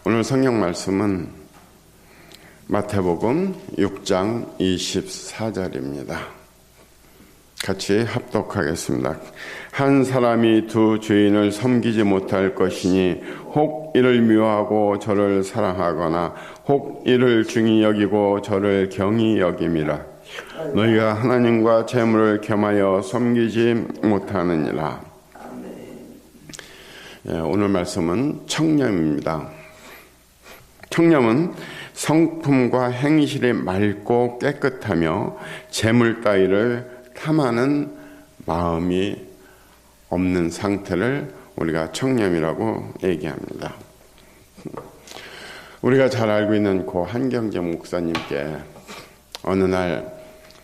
오늘 성경 말씀은 마태복음 6장 24절입니다. 같이 합독하겠습니다. 한 사람이 두 주인을 섬기지 못할 것이니 혹 이를 미워하고 저를 사랑하거나 혹 이를 중히 여기고 저를 경히 여김이라. 너희가 하나님과 재물을 겸하여 섬기지 못하느니라. 오늘 말씀은 청렴입니다. 청렴은 성품과 행실이 맑고 깨끗하며 재물 따위를 탐하는 마음이 없는 상태를 우리가 청렴이라고 얘기합니다. 우리가 잘 알고 있는 고 한경재 목사님께 어느 날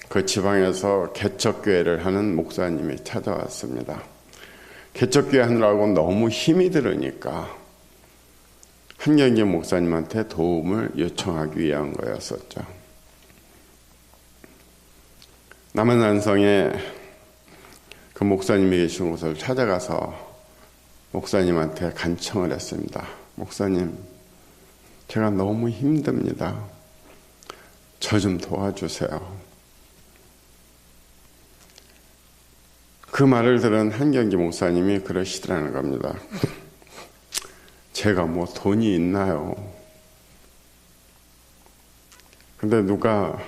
그 지방에서 개척교회를 하는 목사님이 찾아왔습니다. 개척교회 하느라고 너무 힘이 들으니까 한경재 목사님한테 도움을 요청하기 위한 거였었죠. 남한산성에 그 목사님이 계신 곳을 찾아가서 목사님한테 간청을 했습니다. 목사님, 제가 너무 힘듭니다. 저 좀 도와주세요. 그 말을 들은 한경재 목사님이 그러시더라는 겁니다. 제가 뭐 돈이 있나요? 근데 누가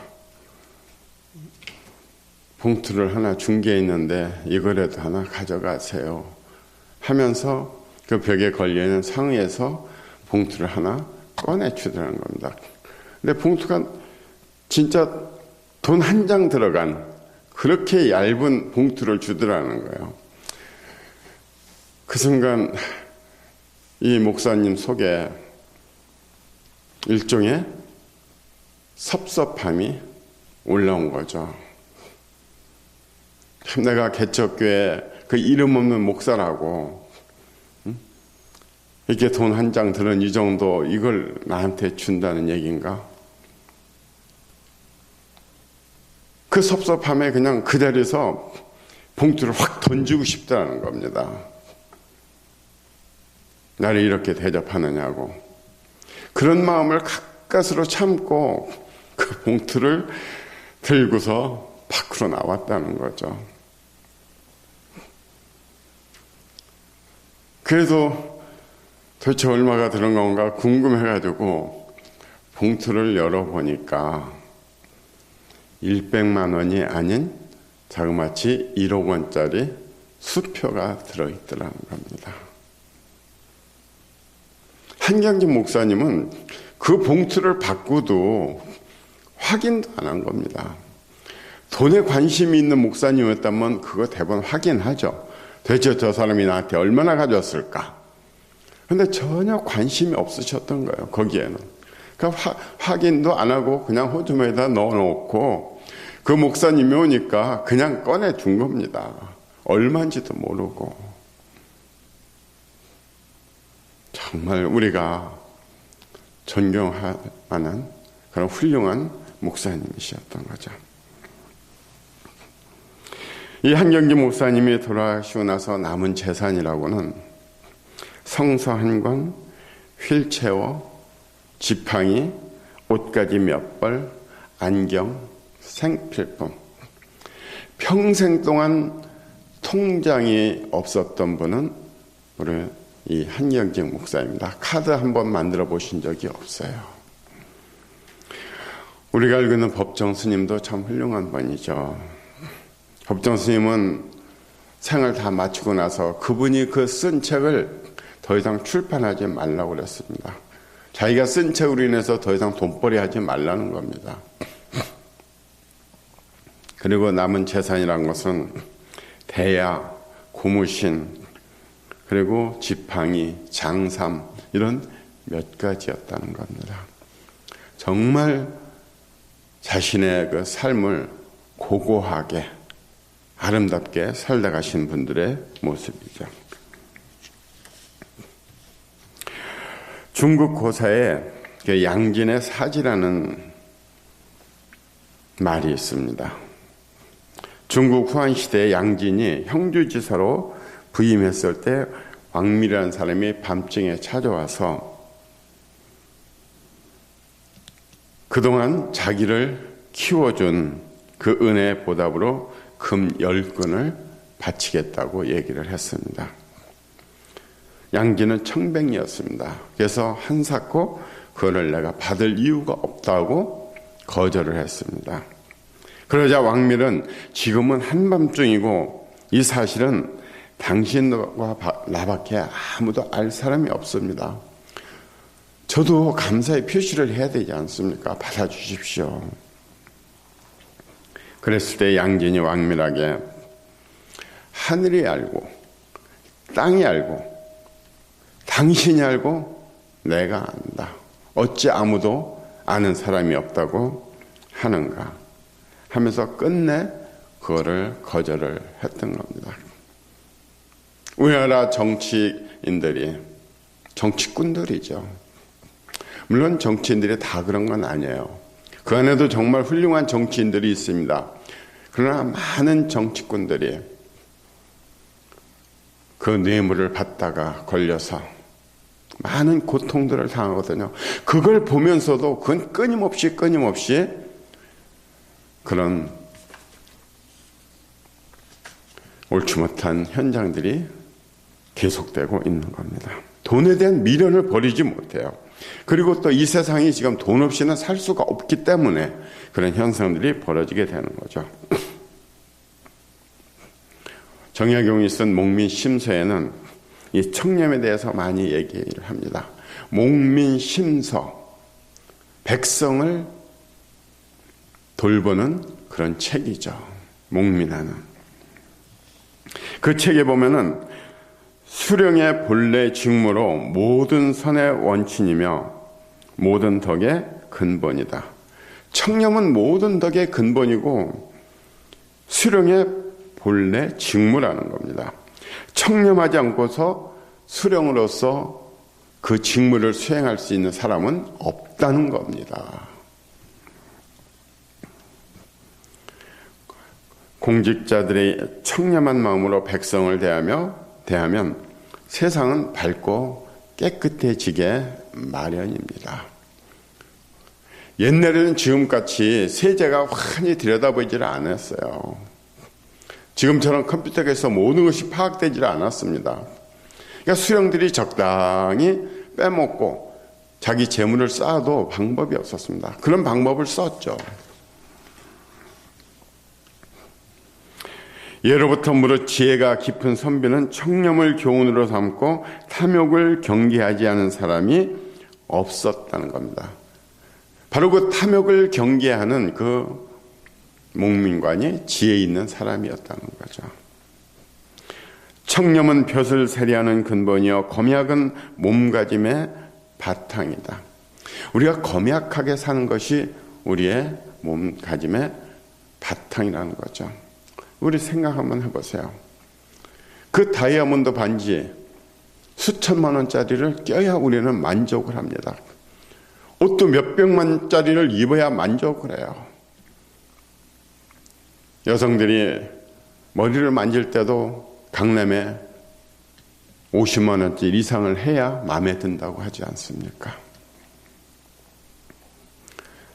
봉투를 하나 준 게 있는데 이거라도 하나 가져가세요 하면서 그 벽에 걸려있는 상에서 봉투를 하나 꺼내주더라는 겁니다. 근데 봉투가 진짜 돈 한 장 들어간 그렇게 얇은 봉투를 주더라는 거예요. 그 순간 이 목사님 속에 일종의 섭섭함이 올라온 거죠. 내가 개척교회 그 이름 없는 목사라고 이렇게 돈 한 장 들은 이 정도 이걸 나한테 준다는 얘기인가? 그 섭섭함에 그냥 그 자리에서 봉투를 확 던지고 싶다는 겁니다. 나를 이렇게 대접하느냐고. 그런 마음을 가까스로 참고 그 봉투를 들고서 밖으로 나왔다는 거죠. 그래도 도대체 얼마가 들은 건가 궁금해가지고 봉투를 열어보니까 100만 원이 아닌 자그마치 1억 원짜리 수표가 들어있더라는 겁니다. 한경재 목사님은 그 봉투를 받고도 확인도 안 한 겁니다. 돈에 관심이 있는 목사님이었다면 그거 대부분 확인하죠. 도대체 저 사람이 나한테 얼마나 가졌을까? 근데 전혀 관심이 없으셨던 거예요, 거기에는. 그러니까 확인도 안 하고 그냥 호주머니에다 넣어놓고 그 목사님이 오니까 그냥 꺼내준 겁니다. 얼마인지도 모르고. 정말 우리가 존경할 만한 그런 훌륭한 목사님이셨던 거죠. 이 한경재 목사님이 돌아가시고 나서 남은 재산이라고는 성서 한 권, 휠체어, 지팡이, 옷가지 몇 벌, 안경, 생필품. 평생 동안 통장이 없었던 분은 우리 이 한경재 목사입니다. 카드 한번 만들어 보신 적이 없어요. 우리가 알고 있는 법정 스님도 참 훌륭한 분이죠. 법정 스님은 생을 다 마치고 나서 그분이 그 쓴 책을 더 이상 출판하지 말라고 그랬습니다. 자기가 쓴 책으로 인해서 더 이상 돈벌이 하지 말라는 겁니다. 그리고 남은 재산이란 것은 대야, 고무신, 그리고 지팡이, 장삼 이런 몇 가지였다는 겁니다. 정말 자신의 그 삶을 고고하게 아름답게 살다 가신 분들의 모습이죠. 중국 고사에 양진의 사지라는 말이 있습니다. 중국 후한 시대에 양진이 형주지사로 부임했을 때 왕밀이라는 사람이 밤중에 찾아와서 그동안 자기를 키워준 그 은혜의 보답으로 금 10근을 바치겠다고 얘기를 했습니다. 양기는 청백리였습니다. 그래서 한사코 그거를 내가 받을 이유가 없다고 거절을 했습니다. 그러자 왕밀은 지금은 한밤중이고 이 사실은 당신과 나밖에 아무도 알 사람이 없습니다. 저도 감사의 표시를 해야 되지 않습니까? 받아주십시오. 그랬을 때 양진이 왕밀에게 하늘이 알고 땅이 알고 당신이 알고 내가 안다. 어찌 아무도 아는 사람이 없다고 하는가 하면서 끝내 그거를 거절을 했던 겁니다. 우리나라 정치인들이 정치꾼들이죠. 물론 정치인들이 다 그런 건 아니에요. 그 안에도 정말 훌륭한 정치인들이 있습니다. 그러나 많은 정치꾼들이 그 뇌물을 받다가 걸려서 많은 고통들을 당하거든요. 그걸 보면서도 그건 끊임없이 그런 옳지 못한 현장들이 계속되고 있는 겁니다. 돈에 대한 미련을 버리지 못해요. 그리고 또 이 세상이 지금 돈 없이는 살 수가 없기 때문에 그런 현상들이 벌어지게 되는 거죠. 정약용이 쓴 목민심서에는 이 청렴에 대해서 많이 얘기를 합니다. 목민심서, 백성을 돌보는 그런 책이죠. 목민하는. 그 책에 보면은 수령의 본래 직무로 모든 선의 원칙이며 모든 덕의 근본이다. 청렴은 모든 덕의 근본이고 수령의 본래 직무라는 겁니다. 청렴하지 않고서 수령으로서 그 직무를 수행할 수 있는 사람은 없다는 겁니다. 공직자들의 청렴한 마음으로 백성을 대하면 세상은 밝고 깨끗해지게 마련입니다. 옛날에는 지금같이 세제가 환히 들여다보지를 않았어요. 지금처럼 컴퓨터에서 모든 것이 파악되지 않았습니다. 그러니까 수령들이 적당히 빼먹고 자기 재물을 쌓아도 방법이 없었습니다. 그런 방법을 썼죠. 예로부터 무릇 지혜가 깊은 선비는 청렴을 교훈으로 삼고 탐욕을 경계하지 않은 사람이 없었다는 겁니다. 바로 그 탐욕을 경계하는 그 목민관이 지혜 있는 사람이었다는 거죠. 청렴은 벼슬 세리하는 근본이요 검약은 몸가짐의 바탕이다. 우리가 검약하게 사는 것이 우리의 몸가짐의 바탕이라는 거죠. 우리 생각 한번 해보세요. 그 다이아몬드 반지 수천만 원짜리를 껴야 우리는 만족을 합니다. 옷도 몇백만짜리를 입어야 만족을 해요. 여성들이 머리를 만질 때도 강남에 50만 원짜리 이상을 해야 마음에 든다고 하지 않습니까?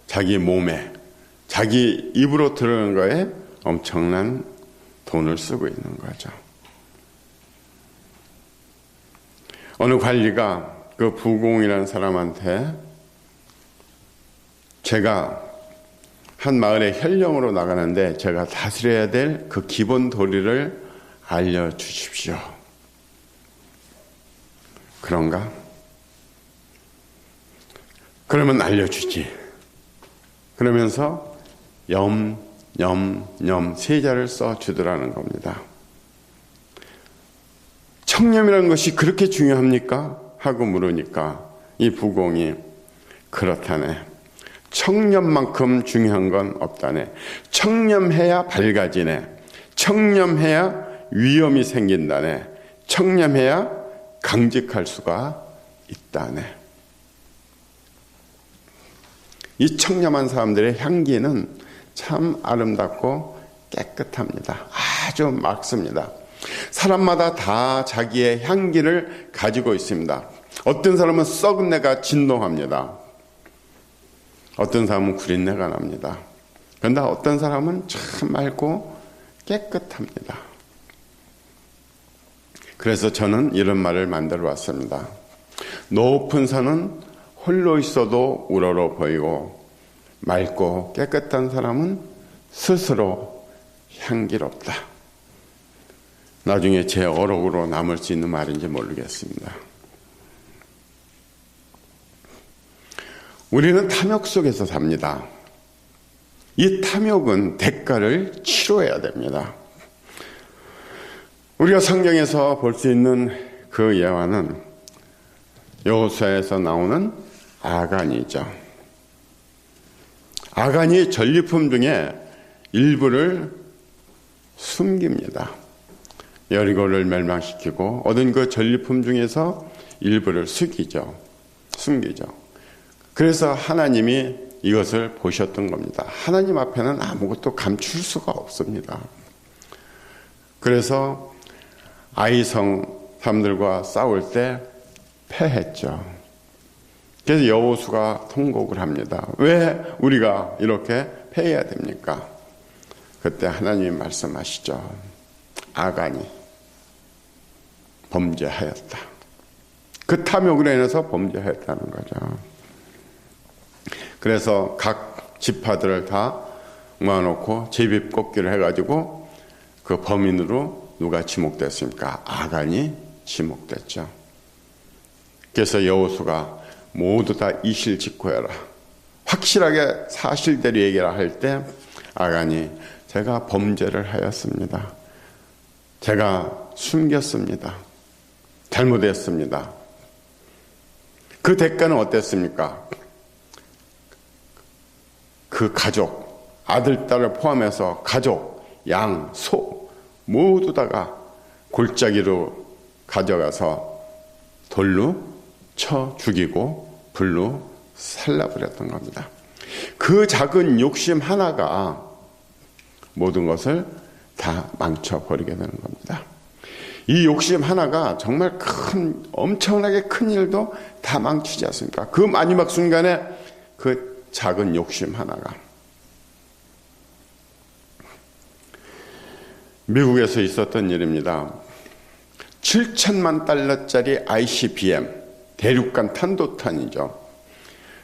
자기 몸에, 자기 입으로 들어오는 거에 엄청난 돈을 쓰고 있는 거죠. 어느 관리가 그 부공이라는 사람한테 제가 한 마을에 현령으로 나가는데 제가 다스려야 될 그 기본 도리를 알려주십시오. 그런가? 그러면 알려주지. 그러면서 세자를 써주더라는 겁니다. 청렴이라는 것이 그렇게 중요합니까? 하고 물으니까 이 부공이 그렇다네. 청렴만큼 중요한 건 없다네. 청렴해야 밝아지네. 청렴해야 위험이 생긴다네. 청렴해야 강직할 수가 있다네. 이 청렴한 사람들의 향기는 참 아름답고 깨끗합니다. 아주 맑습니다. 사람마다 다 자기의 향기를 가지고 있습니다. 어떤 사람은 썩은 내가 진동합니다. 어떤 사람은 구린내가 납니다. 그런데 어떤 사람은 참 맑고 깨끗합니다. 그래서 저는 이런 말을 만들어 왔습니다. 높은 산은 홀로 있어도 우러러 보이고 맑고 깨끗한 사람은 스스로 향기롭다. 나중에 제 어록으로 남을 수 있는 말인지 모르겠습니다. 우리는 탐욕 속에서 삽니다. 이 탐욕은 대가를 치러야 됩니다. 우리가 성경에서 볼 수 있는 그 예화는 여호수아에서 나오는 아간이죠. 아간이 전리품 중에 일부를 숨깁니다. 여리고를 멸망시키고 얻은 그 전리품 중에서 일부를 숨기죠. 그래서 하나님이 이것을 보셨던 겁니다. 하나님 앞에는 아무것도 감출 수가 없습니다. 그래서 아이성 사람들과 싸울 때 패했죠. 그래서 여호수아가 통곡을 합니다. 왜 우리가 이렇게 패해야 됩니까? 그때 하나님이 말씀하시죠. 아간이 범죄하였다. 그 탐욕으로 인해서 범죄하였다는 거죠. 그래서 각 지파들을 다 모아놓고 제비뽑기를 해가지고 그 범인으로 누가 지목됐습니까? 아간이 지목됐죠. 그래서 여호수아가 모두 다 이실직고해라. 확실하게 사실대로 얘기를 할 때 아간이 제가 범죄를 하였습니다. 제가 숨겼습니다. 잘못했습니다. 그 대가는 어땠습니까? 그 가족, 아들, 딸을 포함해서 가족, 양, 소 모두 다가 골짜기로 가져가서 돌로 쳐 죽이고 불로 살라버렸던 겁니다. 그 작은 욕심 하나가 모든 것을 다 망쳐버리게 되는 겁니다. 이 욕심 하나가 정말 엄청나게 큰 일도 다 망치지 않습니까? 그 마지막 순간에 그 작은 욕심 하나가. 미국에서 있었던 일입니다. 7천만 달러짜리 ICBM, 대륙간 탄도탄이죠.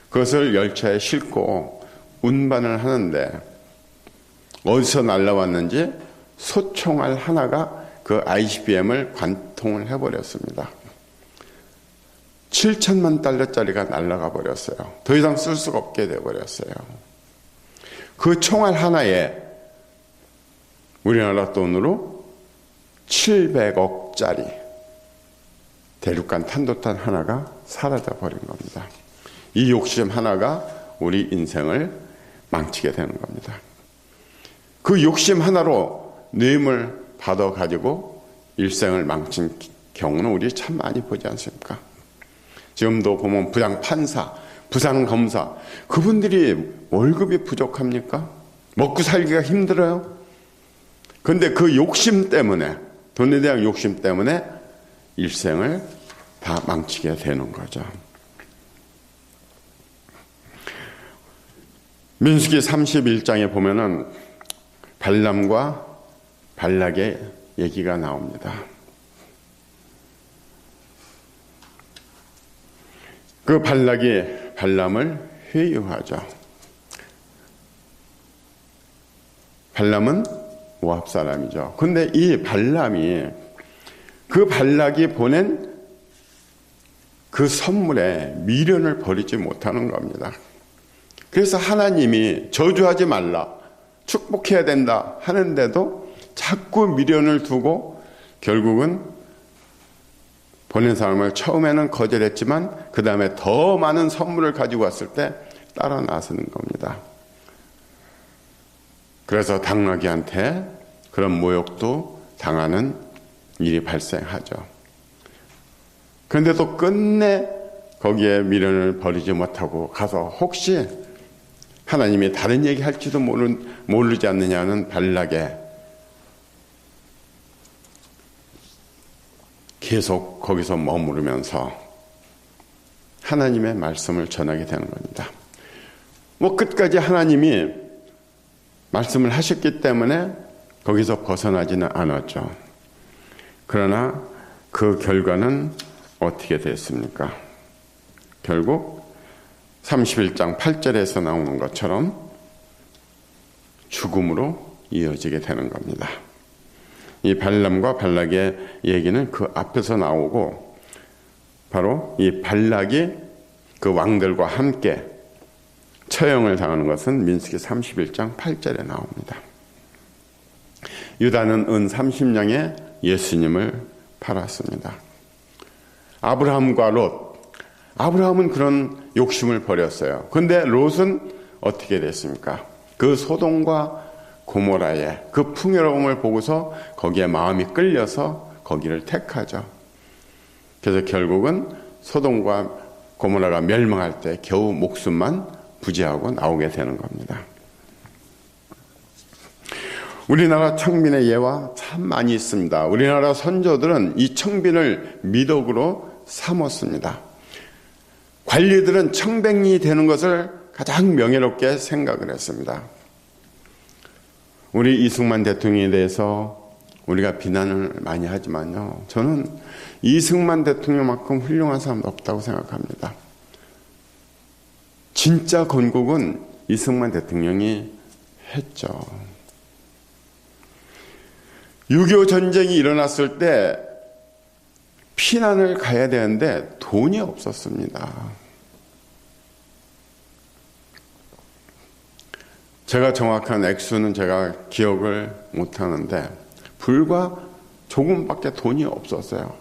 그것을 열차에 싣고 운반을 하는데 어디서 날라왔는지 소총알 하나가 그 ICBM을 관통을 해버렸습니다. 7천만 달러짜리가 날아가 버렸어요. 더 이상 쓸 수가 없게 돼버렸어요. 그 총알 하나에 우리나라 돈으로 700억짜리 대륙간 탄도탄 하나가 사라져 버린 겁니다. 이 욕심 하나가 우리 인생을 망치게 되는 겁니다. 그 욕심 하나로 뇌물 받아가지고 일생을 망친 경우는 우리 참 많이 보지 않습니까? 지금도 보면 부장판사, 부장검사 그분들이 월급이 부족합니까? 먹고 살기가 힘들어요? 그런데 그 욕심 때문에, 돈에 대한 욕심 때문에 일생을 다 망치게 되는 거죠. 민수기 31장에 보면은 발람과 발락의 얘기가 나옵니다. 그 발락이 발람을 회유하죠. 발람은 모압 사람이죠. 근데 이 발람이 그 발락이 보낸 그 선물에 미련을 버리지 못하는 겁니다. 그래서 하나님이 저주하지 말라, 축복해야 된다 하는데도 자꾸 미련을 두고 결국은 보낸 사람을 처음에는 거절했지만 그 다음에 더 많은 선물을 가지고 왔을 때 따라 나서는 겁니다. 그래서 당나귀한테 그런 모욕도 당하는 일이 발생하죠. 그런데도 끝내 거기에 미련을 버리지 못하고 가서 혹시 하나님이 다른 얘기 할지도 모르지 않느냐는 발락에 계속 거기서 머무르면서 하나님의 말씀을 전하게 되는 겁니다. 끝까지 하나님이 말씀을 하셨기 때문에 거기서 벗어나지는 않았죠. 그러나 그 결과는 어떻게 됐습니까? 결국 31장 8절에서 나오는 것처럼 죽음으로 이어지게 되는 겁니다. 이 발람과 발락의 얘기는 그 앞에서 나오고, 바로 이 발락이 그 왕들과 함께 처형을 당하는 것은 민수기 31장 8절에 나옵니다. 유다는 은 30냥에 예수님을 팔았습니다. 아브라함과 롯, 아브라함은 그런 욕심을 버렸어요. 그런데 롯은 어떻게 됐습니까? 그 소돔과 고모라의 그 풍요로움을 보고서 거기에 마음이 끌려서 거기를 택하죠. 그래서 결국은 소돔과 고모라가 멸망할 때 겨우 목숨만 부지하고 나오게 되는 겁니다. 우리나라 청빈의 예화 참 많이 있습니다. 우리나라 선조들은 이 청빈을 미덕으로 삼았습니다. 관리들은 청백리 되는 것을 가장 명예롭게 생각을 했습니다. 우리 이승만 대통령에 대해서 우리가 비난을 많이 하지만요, 저는 이승만 대통령만큼 훌륭한 사람도 없다고 생각합니다. 진짜 건국은 이승만 대통령이 했죠. 6.25 전쟁이 일어났을 때 피난을 가야 되는데 돈이 없었습니다. 제가 정확한 액수는 제가 기억을 못하는데 불과 조금밖에 돈이 없었어요.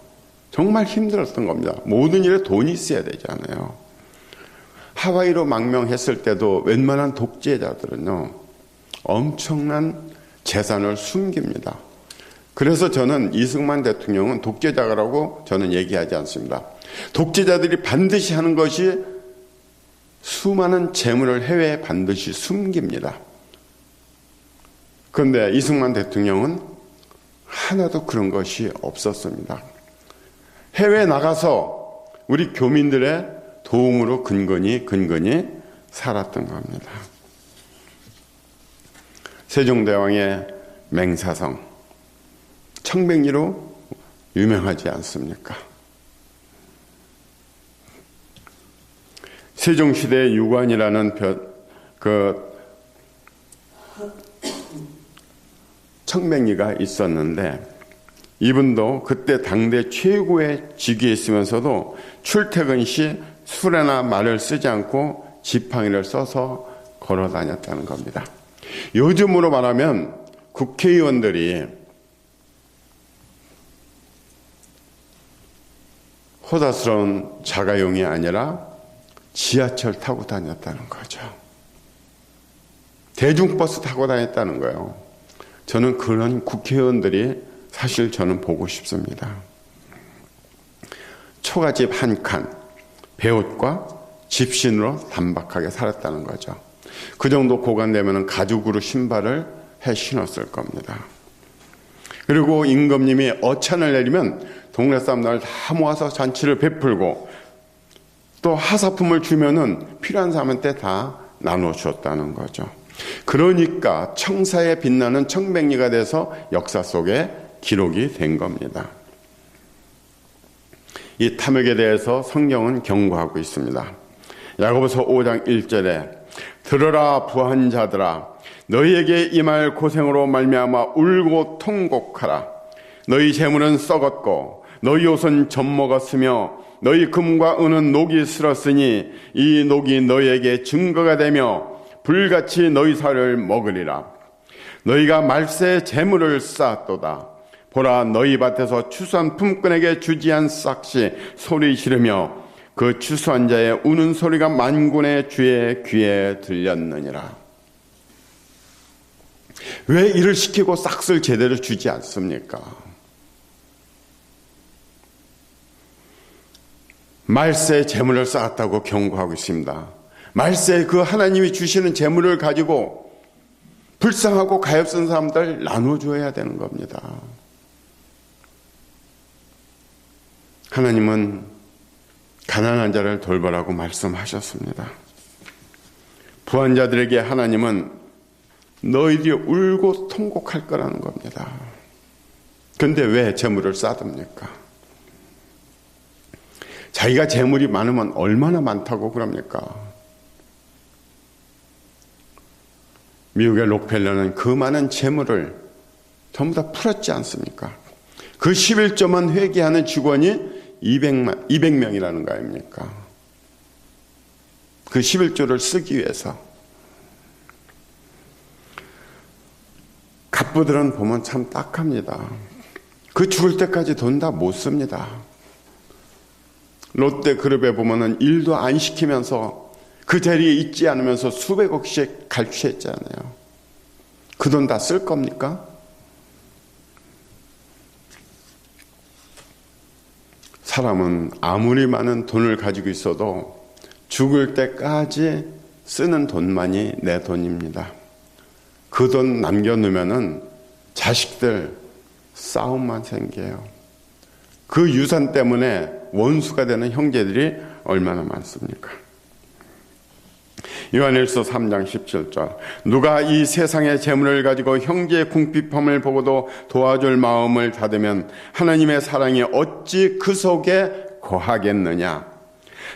정말 힘들었던 겁니다. 모든 일에 돈이 있어야 되잖아요. 하와이로 망명했을 때도 웬만한 독재자들은요, 엄청난 재산을 숨깁니다. 그래서 저는 이승만 대통령은 독재자라고 저는 얘기하지 않습니다. 독재자들이 반드시 하는 것이 수많은 재물을 해외에 반드시 숨깁니다. 그런데 이승만 대통령은 하나도 그런 것이 없었습니다. 해외에 나가서 우리 교민들의 도움으로 근근히 살았던 겁니다. 세종대왕의 맹사성, 청백리로 유명하지 않습니까? 세종시대의 유관이라는 청백리가 있었는데, 이분도 그때 당대 최고의 직위에 있으면서도 출퇴근 시 수레나 말을 쓰지 않고 지팡이를 써서 걸어 다녔다는 겁니다. 요즘으로 말하면 국회의원들이 호다스러운 자가용이 아니라 지하철 타고 다녔다는 거죠. 대중버스 타고 다녔다는 거예요. 저는 그런 국회의원들이 사실 저는 보고 싶습니다. 초가집 한 칸, 배옷과 집신으로 단박하게 살았다는 거죠. 그 정도 고관되면 가죽으로 신발을 해 신었을 겁니다. 그리고 임금님이 어찬을 내리면 동네 사람들 다 모아서 잔치를 베풀고, 또 하사품을 주면은 필요한 사람한테 다 나눠주었다는 거죠. 그러니까 청사에 빛나는 청백리가 돼서 역사 속에 기록이 된 겁니다. 이 탐욕에 대해서 성경은 경고하고 있습니다. 야고보서 5장 1절에 들어라 부한 자들아, 너희에게 임할 고생으로 말미암아 울고 통곡하라. 너희 재물은 썩었고 너희 옷은 젖먹었으며 너희 금과 은은 녹이 슬었으니 이 녹이 너희에게 증거가 되며 불같이 너희 살을 먹으리라. 너희가 말세에 재물을 쌓았도다. 보라, 너희 밭에서 추수한 품꾼에게 주지한 싹시 소리 지르며 그 추수한 자의 우는 소리가 만군의 주의 귀에 들렸느니라. 왜 일을 시키고 싹을 제대로 주지 않습니까? 말세에 재물을 쌓았다고 경고하고 있습니다. 말세에 그 하나님이 주시는 재물을 가지고 불쌍하고 가엾은 사람들 나눠줘야 되는 겁니다. 하나님은 가난한 자를 돌보라고 말씀하셨습니다. 부한 자들에게 하나님은 너희들이 울고 통곡할 거라는 겁니다. 근데 왜 재물을 쌓습니까? 자기가 재물이 많으면 얼마나 많다고 그럽니까? 미국의 록펠러는 그 많은 재물을 전부 다 풀었지 않습니까? 그 11조만 회계하는 직원이 200명이라는 거 아닙니까? 그 11조를 쓰기 위해서. 갑부들은 보면 참 딱합니다. 그 죽을 때까지 돈 다 못 씁니다. 롯데그룹에 보면은 일도 안 시키면서 그 자리에 있지 않으면서 수백억씩 갈취했잖아요. 그 돈 다 쓸 겁니까? 사람은 아무리 많은 돈을 가지고 있어도 죽을 때까지 쓰는 돈만이 내 돈입니다. 그 돈 남겨놓으면은 자식들 싸움만 생겨요. 그 유산 때문에 원수가 되는 형제들이 얼마나 많습니까? 요한일서 3장 17절 누가 이 세상의 재물을 가지고 형제의 궁핍함을 보고도 도와줄 마음을 닫으면 하나님의 사랑이 어찌 그 속에 거하겠느냐.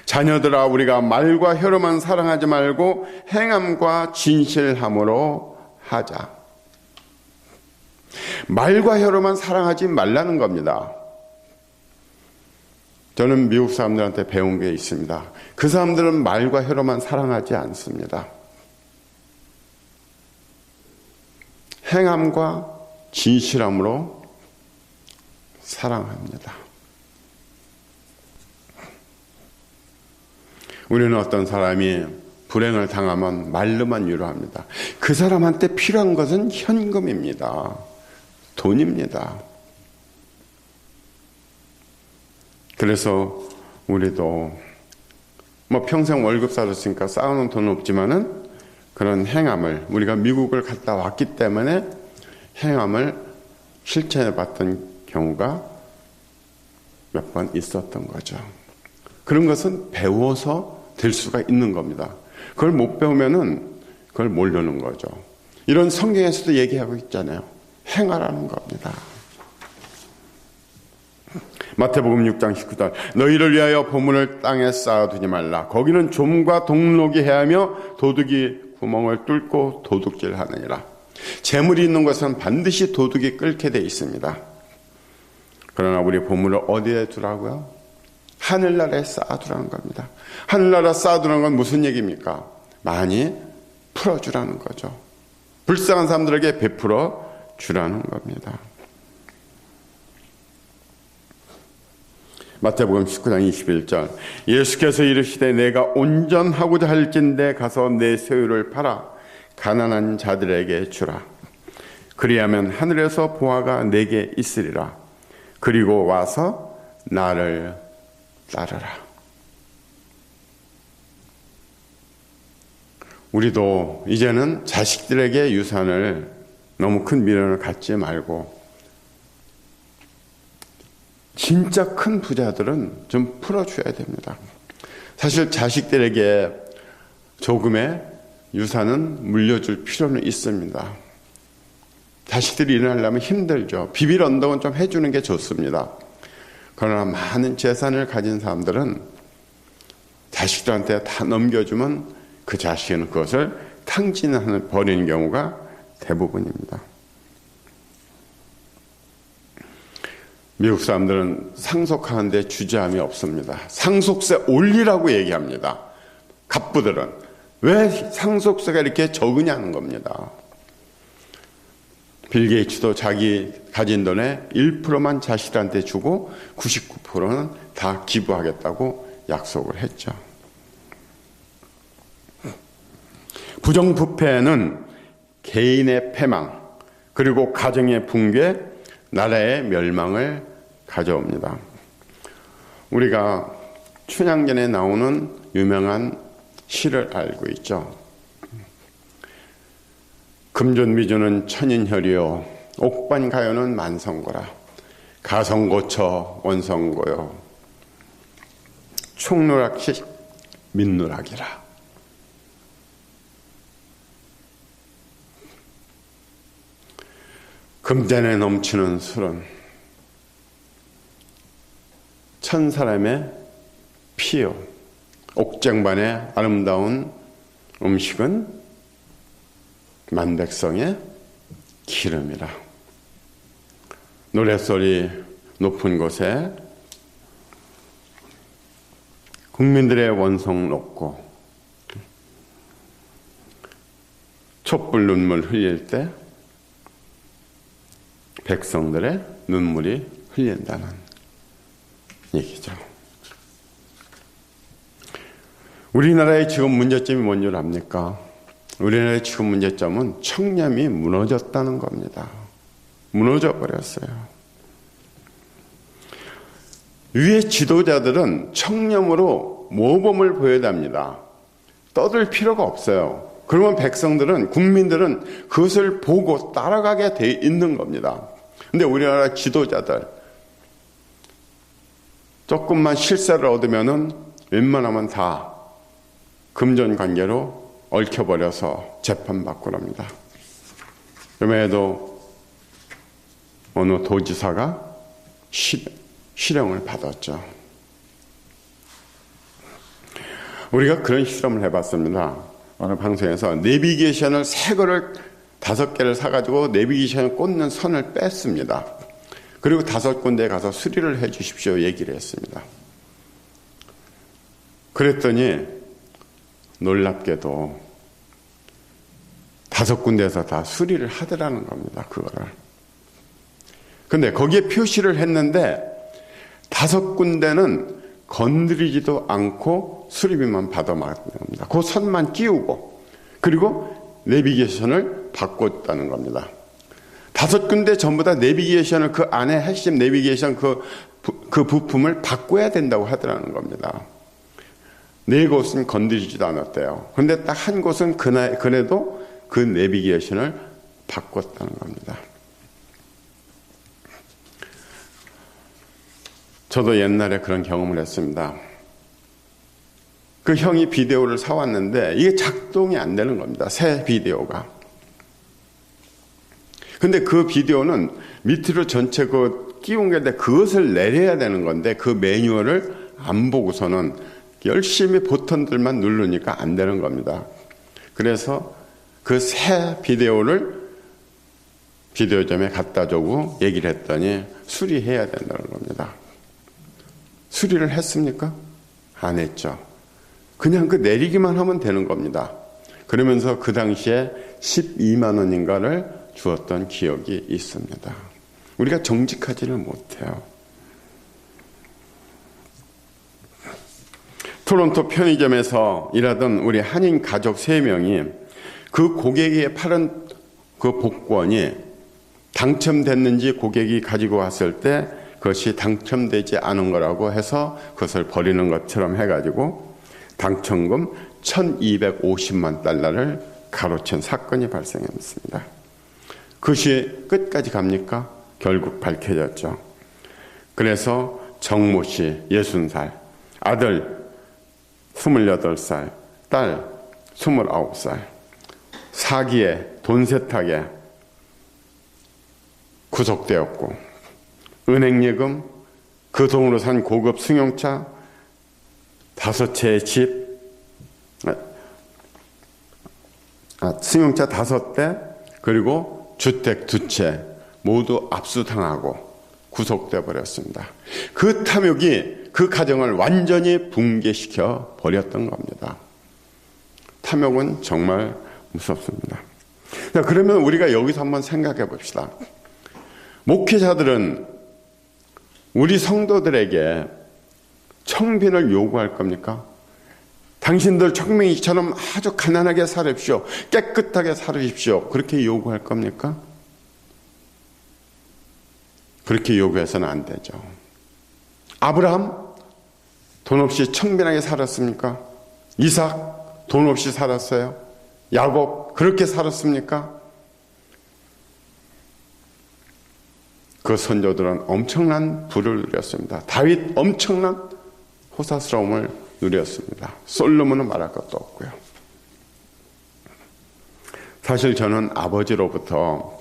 자녀들아 우리가 말과 혀로만 사랑하지 말고 행함과 진실함으로 하자. 말과 혀로만 사랑하지 말라는 겁니다. 저는 미국 사람들한테 배운 게 있습니다. 그 사람들은 말과 혀로만 사랑하지 않습니다. 행함과 진실함으로 사랑합니다. 우리는 어떤 사람이 불행을 당하면 말로만 위로합니다. 그 사람한테 필요한 것은 현금입니다. 돈입니다. 그래서 우리도 평생 월급 받았으니까 쌓아놓은 돈은 없지만은 그런 행함을 우리가 미국을 갔다 왔기 때문에 행함을 실천해 봤던 경우가 몇 번 있었던 거죠. 그런 것은 배워서 될 수가 있는 겁니다. 그걸 못 배우면은 그걸 모르는 거죠. 이런 성경에서도 얘기하고 있잖아요. 행하라는 겁니다. 마태복음 6장 19절 너희를 위하여 보물을 땅에 쌓아두지 말라. 거기는 좀과 동록이 해하며 도둑이 구멍을 뚫고 도둑질하느니라. 재물이 있는 것은 반드시 도둑이 끓게 돼 있습니다. 그러나 우리 보물을 어디에 두라고요? 하늘나라에 쌓아두라는 겁니다. 하늘나라 쌓아두라는 건 무슨 얘기입니까? 많이 풀어주라는 거죠. 불쌍한 사람들에게 베풀어 주라는 겁니다. 마태복음 19장 21절 예수께서 이르시되 내가 온전하고자 할진대 가서 내 소유를 팔아 가난한 자들에게 주라. 그리하면 하늘에서 보화가 내게 있으리라. 그리고 와서 나를 따르라. 우리도 이제는 자식들에게 유산을 너무 큰 미련을 갖지 말고 진짜 큰 부자들은 좀 풀어줘야 됩니다. 사실 자식들에게 조금의 유산은 물려줄 필요는 있습니다. 자식들이 일어나려면 힘들죠. 비빌 언덕은 좀 해주는 게 좋습니다. 그러나 많은 재산을 가진 사람들은 자식들한테 다 넘겨주면 그 자식은 그것을 탕진하는 버리는 경우가 대부분입니다. 미국 사람들은 상속하는데 주저함이 없습니다. 상속세 올리라고 얘기합니다. 갑부들은 왜 상속세가 이렇게 적으냐는 겁니다. 빌 게이츠도 자기 가진 돈의 1%만 자식들한테 주고 99%는 다 기부하겠다고 약속을 했죠. 부정부패는 개인의 패망 그리고 가정의 붕괴, 나라의 멸망을 가져옵니다. 우리가 춘향전에 나오는 유명한 시를 알고 있죠. 금존미주는 천인혈이요 옥반가요는 만성고라. 가성고쳐 원성고요 총누락식 민누락이라. 금잔에 넘치는 술은 천 사람의 피요, 옥쟁반의 아름다운 음식은 만백성의 기름이라. 노랫소리 높은 곳에 국민들의 원성 높고 촛불 눈물 흘릴 때 백성들의 눈물이 흘린다는 얘기죠. 우리나라의 지금 문제점이 뭔 줄 압니까? 우리나라의 지금 문제점은 청렴이 무너졌다는 겁니다. 무너져 버렸어요. 위의 지도자들은 청렴으로 모범을 보여야 합니다. 떠들 필요가 없어요. 그러면 백성들은, 국민들은 그것을 보고 따라가게 돼 있는 겁니다. 근데 우리나라 지도자들 조금만 실세를 얻으면은 웬만하면 다 금전관계로 얽혀버려서 재판받고 합니다. 이번에도 어느 도지사가 실형을 받았죠. 우리가 그런 실험을 해봤습니다. 어느 방송에서 내비게이션을 새 거를 5개를 사가지고 내비게이션을 꽂는 선을 뺐습니다. 그리고 5군데에 가서 수리를 해 주십시오 얘기를 했습니다. 그랬더니 놀랍게도 5군데에서 다 수리를 하더라는 겁니다. 그거를. 근데 거기에 표시를 했는데 5군데는 건드리지도 않고 수리비만 받아먹는 겁니다. 그 선만 끼우고 그리고 내비게이션을 바꿨다는 겁니다. 5군데 전부 다 내비게이션을 그 안에 핵심 내비게이션 그 부품을 바꿔야 된다고 하더라는 겁니다. 4곳은 건드리지도 않았대요. 그런데 딱 한 곳은 그래도 그 내비게이션을 바꿨다는 겁니다. 저도 옛날에 그런 경험을 했습니다. 그 형이 비데오를 사왔는데 이게 작동이 안 되는 겁니다. 새 비데오가. 근데 그 비데오는 밑으로 전체 끼운 게 있는데 그것을 내려야 되는 건데 그 매뉴얼을 안 보고서는 열심히 버튼들만 누르니까 안 되는 겁니다. 그래서 그 새 비데오를 비데오점에 갖다 주고 얘기를 했더니 수리해야 된다는 겁니다. 수리를 했습니까? 안 했죠. 그냥 그 내리기만 하면 되는 겁니다. 그러면서 그 당시에 12만 원인가를 주었던 기억이 있습니다. 우리가 정직하지는 못해요. 토론토 편의점에서 일하던 우리 한인 가족 3명이 그 고객이 팔은 그 복권이 당첨됐는지 고객이 가지고 왔을 때 그것이 당첨되지 않은 거라고 해서 그것을 버리는 것처럼 해가지고 당첨금 1250만 달러를 가로챈 사건이 발생했습니다. 그것이 끝까지 갑니까? 결국 밝혀졌죠. 그래서 정모 씨 60살, 아들 28살, 딸 29살 사기에 돈 세탁에 구속되었고 은행예금, 그 돈으로 산 고급 승용차 5채의 집, 승용차 5대, 그리고 주택 2채 모두 압수당하고 구속돼 버렸습니다. 그 탐욕이 그 가정을 완전히 붕괴시켜 버렸던 겁니다. 탐욕은 정말 무섭습니다. 자, 그러면 우리가 여기서 한번 생각해 봅시다. 목회자들은 우리 성도들에게 청빈을 요구할 겁니까? 당신들 청맹이처럼 아주 가난하게 살십시오. 깨끗하게 살으십시오. 그렇게 요구할 겁니까? 그렇게 요구해서는 안 되죠. 아브라함 돈 없이 청빈하게 살았습니까? 이삭 돈 없이 살았어요? 야곱 그렇게 살았습니까? 그 선조들은 엄청난 부를 누렸습니다. 다윗 엄청난 호사스러움을 누렸습니다. 솔로몬은 말할 것도 없고요. 사실 저는 아버지로부터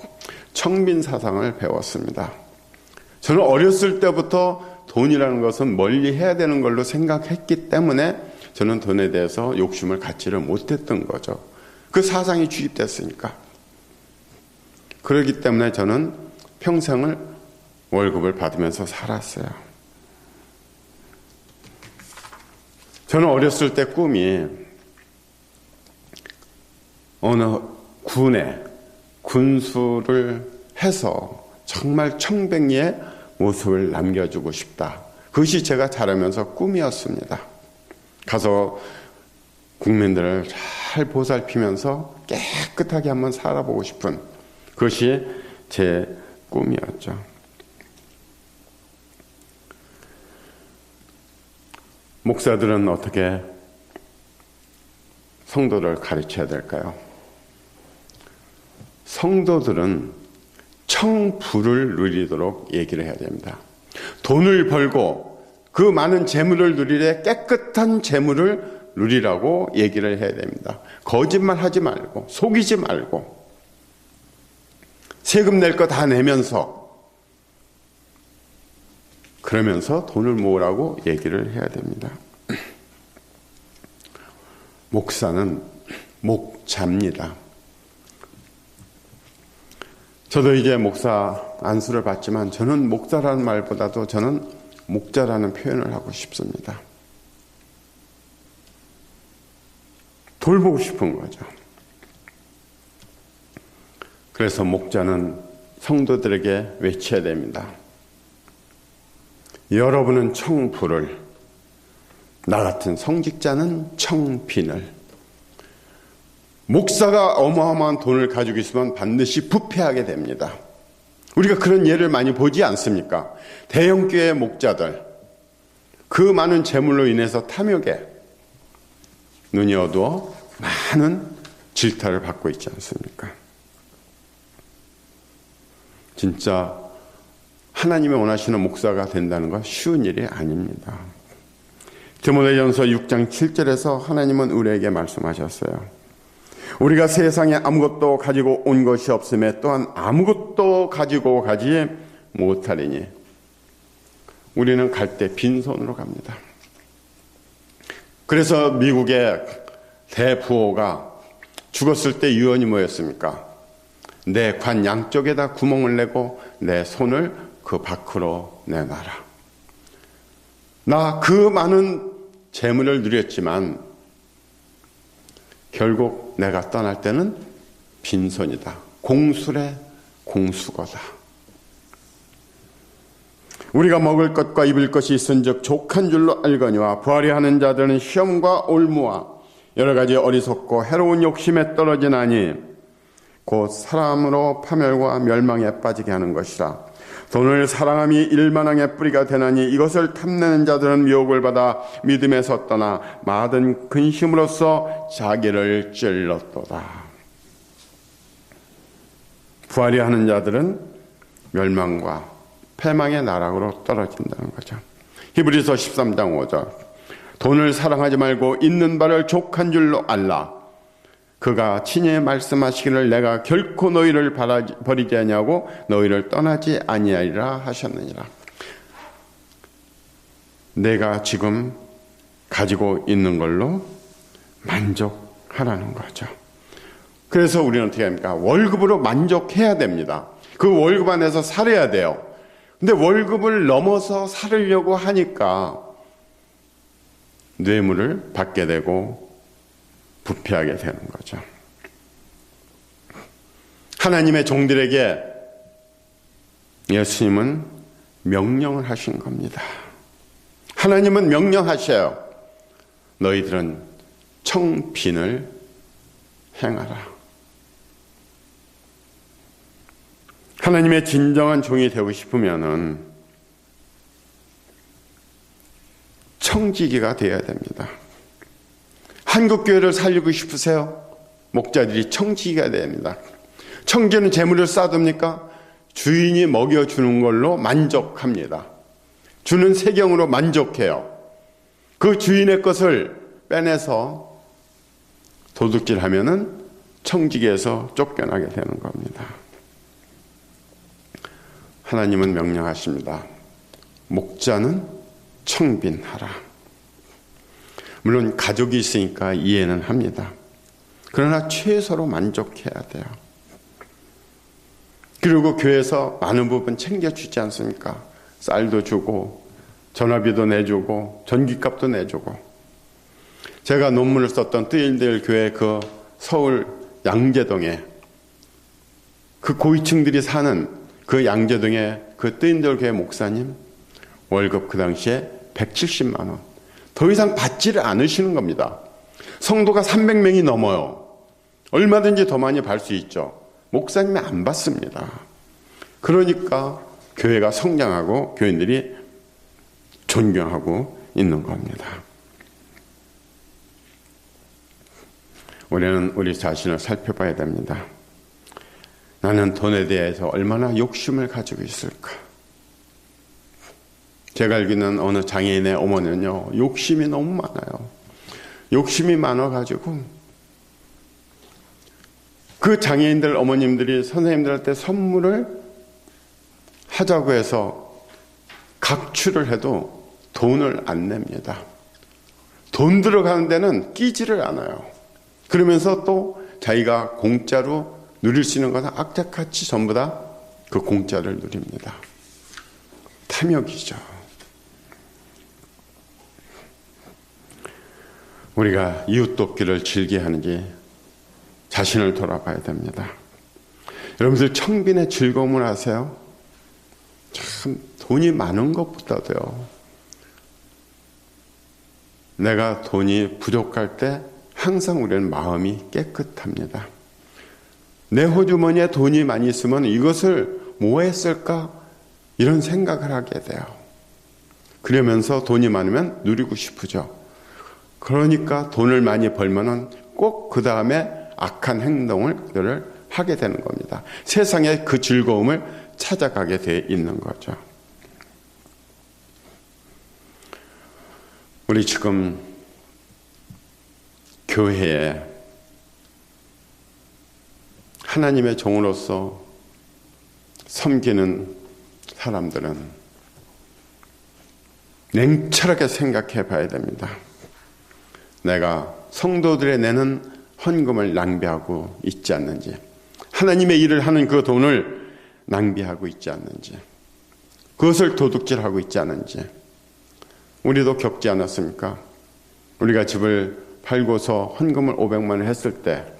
청빈 사상을 배웠습니다. 저는 어렸을 때부터 돈이라는 것은 멀리 해야 되는 걸로 생각했기 때문에 저는 돈에 대해서 욕심을 갖지를 못했던 거죠. 그 사상이 주입됐으니까. 그렇기 때문에 저는 평생을 월급을 받으면서 살았어요. 저는 어렸을 때 꿈이 어느 군에 군수를 해서 정말 청백리의 모습을 남겨주고 싶다. 그것이 제가 자라면서 꿈이었습니다. 가서 국민들을 잘 보살피면서 깨끗하게 한번 살아보고 싶은 그것이 제 꿈이었죠. 목사들은 어떻게 성도를 가르쳐야 될까요? 성도들은 청부를 누리도록 얘기를 해야 됩니다. 돈을 벌고 그 많은 재물을 누리되 깨끗한 재물을 누리라고 얘기를 해야 됩니다. 거짓말 하지 말고 속이지 말고 세금 낼 거 다 내면서 그러면서 돈을 모으라고 얘기를 해야 됩니다. 목사는 목자입니다. 저도 이제 목사 안수를 받지만 저는 목사라는 말보다도 저는 목자라는 표현을 하고 싶습니다. 돌보고 싶은 거죠. 그래서 목자는 성도들에게 외쳐야 됩니다. 여러분은 청부를, 나 같은 성직자는 청빈을. 목사가 어마어마한 돈을 가지고 있으면 반드시 부패하게 됩니다. 우리가 그런 예를 많이 보지 않습니까? 대형교회 목자들, 그 많은 재물로 인해서 탐욕에 눈이 어두워 많은 질타를 받고 있지 않습니까? 진짜 하나님이 원하시는 목사가 된다는 건 쉬운 일이 아닙니다. 디모데전서 6장 7절에서 하나님은 우리에게 말씀하셨어요. 우리가 세상에 아무것도 가지고 온 것이 없음에 또한 아무것도 가지고 가지 못하리니 우리는 갈 때 빈손으로 갑니다. 그래서 미국의 대부호가 죽었을 때 유언이 뭐였습니까? 내 관 양쪽에다 구멍을 내고 내 손을 그 밖으로 내놔라. 나 그 많은 재물을 누렸지만 결국 내가 떠날 때는 빈손이다. 공술의 공수거다. 우리가 먹을 것과 입을 것이 있은즉 족한 줄로 알거니와 부하리 하는 자들은 시험과 올무와 여러 가지 어리석고 해로운 욕심에 떨어지나니 곧 사람으로 파멸과 멸망에 빠지게 하는 것이라. 돈을 사랑함이 일만왕의 뿌리가 되나니 이것을 탐내는 자들은 미혹을 받아 믿음에서 떠나 마든 근심으로써 자기를 찔렀도다. 부하리 하는 자들은 멸망과 패망의 나락으로 떨어진다는 거죠. 히브리서 13장 5절. 돈을 사랑하지 말고 있는 바를 족한 줄로 알라. 그가 친히 말씀하시기를 내가 결코 너희를 버리지 아니하고 너희를 떠나지 아니하리라 하셨느니라. 내가 지금 가지고 있는 걸로 만족하라는 거죠. 그래서 우리는 어떻게 합니까? 월급으로 만족해야 됩니다. 그 월급 안에서 살아야 돼요. 근데 월급을 넘어서 살으려고 하니까 뇌물을 받게 되고 부패하게 되는 거죠. 하나님의 종들에게 예수님은 명령을 하신 겁니다. 하나님은 명령하셔요. 너희들은 청빈을 행하라. 하나님의 진정한 종이 되고 싶으면은 청지기가 되어야 됩니다. 한국교회를 살리고 싶으세요? 목자들이 청지기가 됩니다. 청지는 재물을 쌓아둡니까? 주인이 먹여주는 걸로 만족합니다. 주는 세경으로 만족해요. 그 주인의 것을 빼내서 도둑질하면은 청지기에서 쫓겨나게 되는 겁니다. 하나님은 명령하십니다. 목자는 청빈하라. 물론 가족이 있으니까 이해는 합니다. 그러나 최소로 만족해야 돼요. 그리고 교회에서 많은 부분 챙겨주지 않습니까? 쌀도 주고 전화비도 내주고 전기값도 내주고. 제가 논문을 썼던 뜨일들 교회 그 서울 양재동에 그 고위층들이 사는 그 양재동의 그 뜨일들 교회 목사님 월급 그 당시에 170만 원. 더 이상 받지를 않으시는 겁니다. 성도가 300명이 넘어요. 얼마든지 더 많이 받을 수 있죠. 목사님이 안 받습니다. 그러니까 교회가 성장하고 교인들이 존경하고 있는 겁니다. 우리는 우리 자신을 살펴봐야 됩니다. 나는 돈에 대해서 얼마나 욕심을 가지고 있을까? 제가 알기는 어느 장애인의 어머니는요, 욕심이 너무 많아요. 욕심이 많아가지고 그 장애인들 어머님들이 선생님들한테 선물을 하자고 해서 각출을 해도 돈을 안 냅니다. 돈 들어가는 데는 끼지를 않아요. 그러면서 또 자기가 공짜로 누릴 수 있는 것은 악착같이 전부 다 그 공짜를 누립니다. 탐욕이죠. 우리가 이웃 돕기를 즐겨 하는지 자신을 돌아봐야 됩니다. 여러분들 청빈의 즐거움을 아세요? 참 돈이 많은 것보다도요. 내가 돈이 부족할 때 항상 우리는 마음이 깨끗합니다. 내 호주머니에 돈이 많이 있으면 이것을 뭐 했을까? 이런 생각을 하게 돼요. 그러면서 돈이 많으면 누리고 싶으죠. 그러니까 돈을 많이 벌면은 꼭 그 다음에 악한 행동을 하게 되는 겁니다. 세상에 그 즐거움을 찾아가게 돼 있는 거죠. 우리 지금 교회에 하나님의 종으로서 섬기는 사람들은 냉철하게 생각해 봐야 됩니다. 내가 성도들의 내는 헌금을 낭비하고 있지 않는지, 하나님의 일을 하는 그 돈을 낭비하고 있지 않는지, 그것을 도둑질하고 있지 않은지. 우리도 겪지 않았습니까? 우리가 집을 팔고서 헌금을 500만 원 했을 때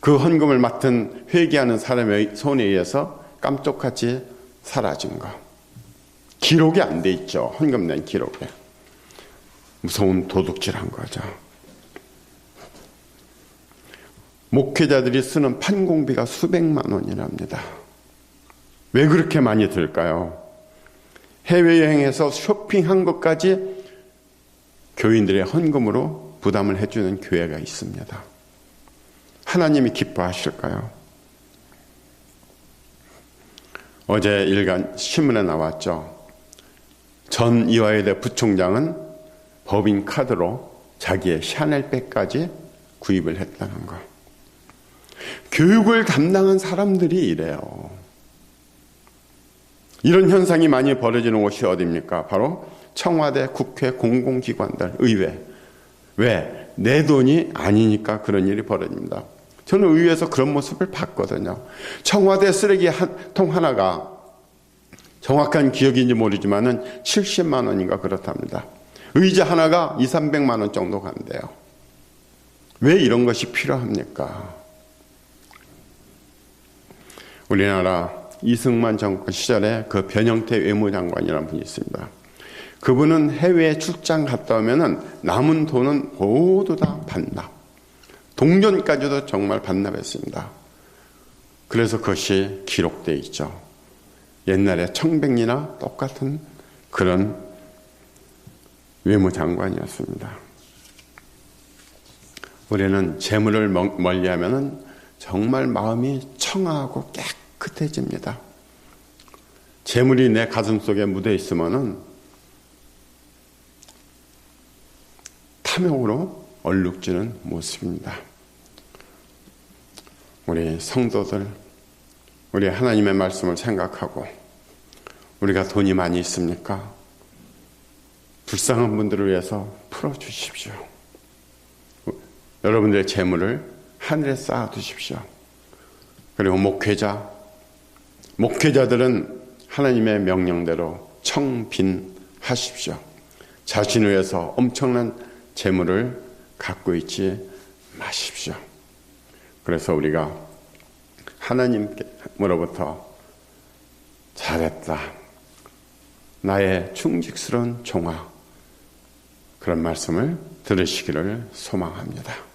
그 헌금을 맡은 회계하는 사람의 손에 의해서 깜짝같이 사라진 거. 기록이 안 돼 있죠. 헌금 낸 기록에. 무서운 도둑질한 거죠. 목회자들이 쓰는 판공비가 수백만 원이랍니다. 왜 그렇게 많이 들까요? 해외여행에서 쇼핑한 것까지 교인들의 헌금으로 부담을 해주는 교회가 있습니다. 하나님이 기뻐하실까요? 어제 일간 신문에 나왔죠. 전 이화여대 부총장은 법인 카드로 자기의 샤넬백까지 구입을 했다는 거. 교육을 담당한 사람들이 이래요. 이런 현상이 많이 벌어지는 곳이 어디입니까? 바로 청와대, 국회, 공공기관들, 의회. 왜? 내 돈이 아니니까 그런 일이 벌어집니다. 저는 의회에서 그런 모습을 봤거든요. 청와대 쓰레기통 하나가 정확한 기억인지 모르지만은 70만 원인가 그렇답니다. 의자 하나가 200~300만 원 정도 간대요. 왜 이런 것이 필요합니까? 우리나라 이승만 정권 시절에 그 변형태 외무장관이라는 분이 있습니다. 그분은 해외에 출장 갔다 오면은 남은 돈은 모두 다 반납. 동전까지도 정말 반납했습니다. 그래서 그것이 기록되어 있죠. 옛날에 청백리나 똑같은 그런 외무장관이었습니다. 우리는 재물을 멀리하면은 정말 마음이 청아하고 깨끗해집니다. 재물이 내 가슴 속에 묻어 있으면은 탐욕으로 얼룩지는 모습입니다. 우리 성도들 우리 하나님의 말씀을 생각하고 우리가 돈이 많이 있습니까? 불쌍한 분들을 위해서 풀어주십시오. 여러분들의 재물을 하늘에 쌓아두십시오. 그리고 목회자들은 하나님의 명령대로 청빈하십시오. 자신을 위해서 엄청난 재물을 갖고 있지 마십시오. 그래서 우리가 하나님으로부터 잘했다, 나의 충직스러운 종아, 그런 말씀을 들으시기를 소망합니다.